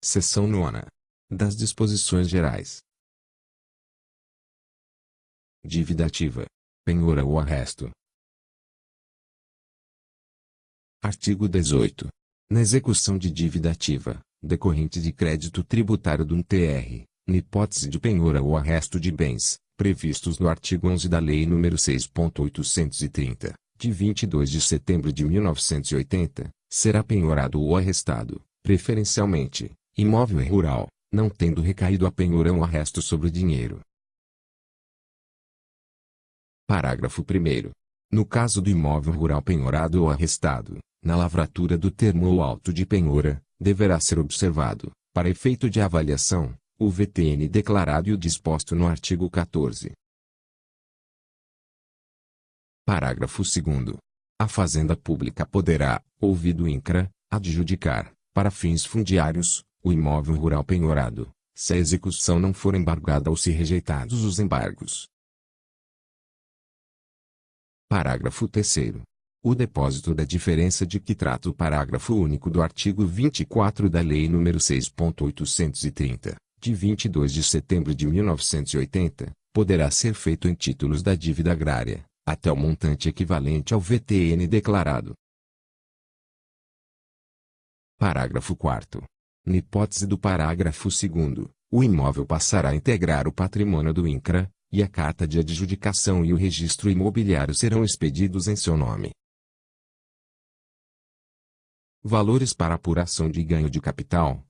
Seção 9. Das disposições gerais. Dívida ativa. Penhora ou arresto. Artigo 18. Na execução de dívida ativa, decorrente de crédito tributário do NTR, na hipótese de penhora ou arresto de bens, previstos no artigo 11 da Lei nº 6.830, de 22 de setembro de 1980, será penhorado ou arrestado, preferencialmente, imóvel rural, não tendo recaído a penhora ou arresto sobre o dinheiro. Parágrafo 1º. No caso do imóvel rural penhorado ou arrestado, na lavratura do termo ou auto de penhora, deverá ser observado, para efeito de avaliação, o VTN declarado e o disposto no artigo 14. Parágrafo 2º. A Fazenda Pública poderá, ouvido o INCRA, adjudicar, para fins fundiários, o imóvel rural penhorado, se a execução não for embargada ou se rejeitados os embargos. Parágrafo 3º. O depósito da diferença de que trata o parágrafo único do artigo 24 da Lei nº 6.830, de 22 de setembro de 1980, poderá ser feito em títulos da dívida agrária, até o montante equivalente ao VTN declarado. Parágrafo 4º. Na hipótese do parágrafo 2º, o imóvel passará a integrar o patrimônio do INCRA, e a carta de adjudicação e o registro imobiliário serão expedidos em seu nome. Valores para apuração de ganho de capital.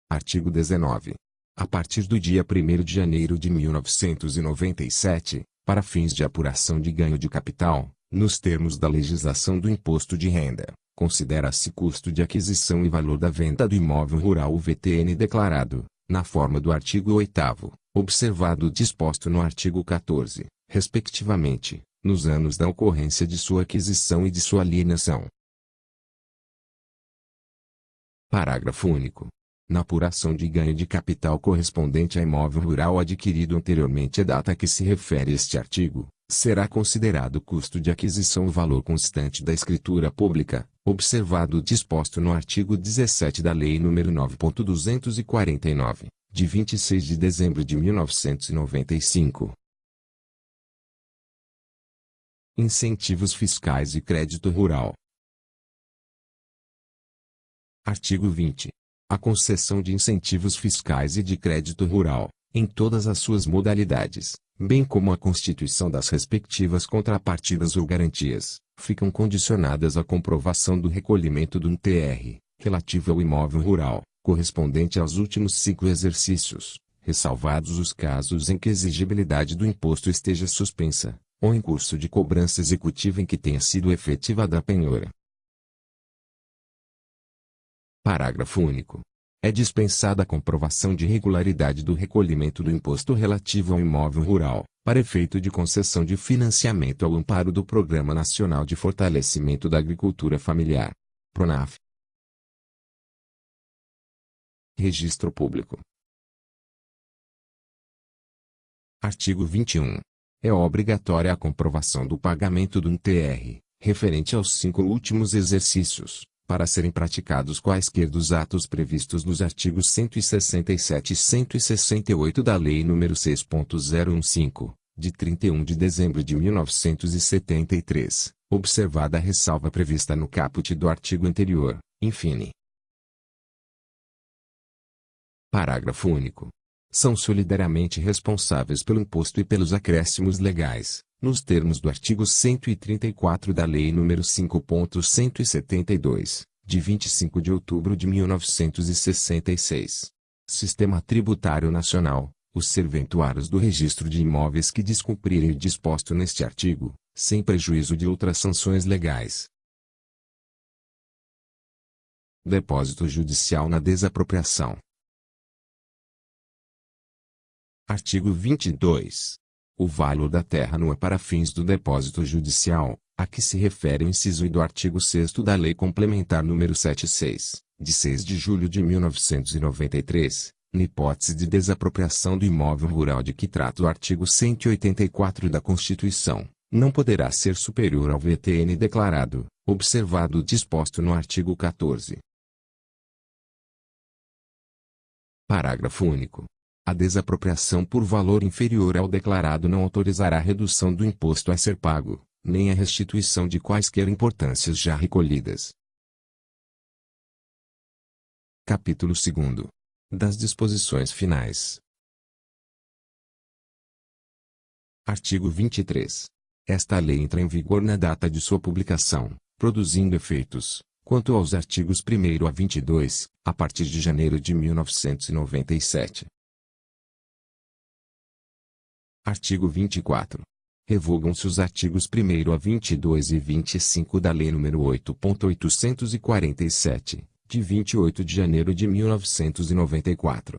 Artigo 19. A partir do dia 1º de janeiro de 1997, para fins de apuração de ganho de capital, nos termos da legislação do Imposto de Renda, considera-se custo de aquisição e valor da venda do imóvel rural o VTN declarado, na forma do artigo 8º, observado o disposto no artigo 14, respectivamente, nos anos da ocorrência de sua aquisição e de sua alienação. Parágrafo único. Na apuração de ganho de capital correspondente a imóvel rural adquirido anteriormente à data a que se refere este artigo, será considerado custo de aquisição o valor constante da escritura pública, observado o disposto no artigo 17 da Lei nº 9.249, de 26 de dezembro de 1995. Incentivos fiscais e crédito rural. Artigo 20. A concessão de incentivos fiscais e de crédito rural, em todas as suas modalidades, bem como a constituição das respectivas contrapartidas ou garantias, ficam condicionadas à comprovação do recolhimento do NTR, relativo ao imóvel rural, correspondente aos últimos 5 exercícios, ressalvados os casos em que a exigibilidade do imposto esteja suspensa, ou em curso de cobrança executiva em que tenha sido efetivada a penhora. Parágrafo único. É dispensada a comprovação de regularidade do recolhimento do imposto relativo ao imóvel rural, para efeito de concessão de financiamento ao amparo do Programa Nacional de Fortalecimento da Agricultura Familiar. PRONAF. Registro Público. Artigo 21. É obrigatória a comprovação do pagamento do NTR, referente aos 5 últimos exercícios, para serem praticados quaisquer dos atos previstos nos artigos 167 e 168 da Lei nº 6.015, de 31 de dezembro de 1973, observada a ressalva prevista no caput do artigo anterior, infine. Parágrafo único. São solidariamente responsáveis pelo imposto e pelos acréscimos legais, nos termos do artigo 134 da Lei nº 5.172, de 25 de outubro de 1966. Sistema Tributário Nacional, os serventuários do registro de imóveis que descumprirem o disposto neste artigo, sem prejuízo de outras sanções legais. Depósito judicial na desapropriação. Artigo 22. O valor da terra nua para fins do depósito judicial, a que se refere o inciso I do artigo 6º da Lei Complementar nº 76, de 6 de julho de 1993, na hipótese de desapropriação do imóvel rural de que trata o artigo 184 da Constituição, não poderá ser superior ao VTN declarado, observado o disposto no artigo 14. Parágrafo único. A desapropriação por valor inferior ao declarado não autorizará a redução do imposto a ser pago, nem a restituição de quaisquer importâncias já recolhidas. Capítulo 2. Das disposições finais. Artigo 23. Esta lei entra em vigor na data de sua publicação, produzindo efeitos, quanto aos artigos 1º a 22, a partir de janeiro de 1997. Artigo 24. Revogam-se os artigos 1º a 22 e 25 da Lei nº 8.847, de 28 de janeiro de 1994.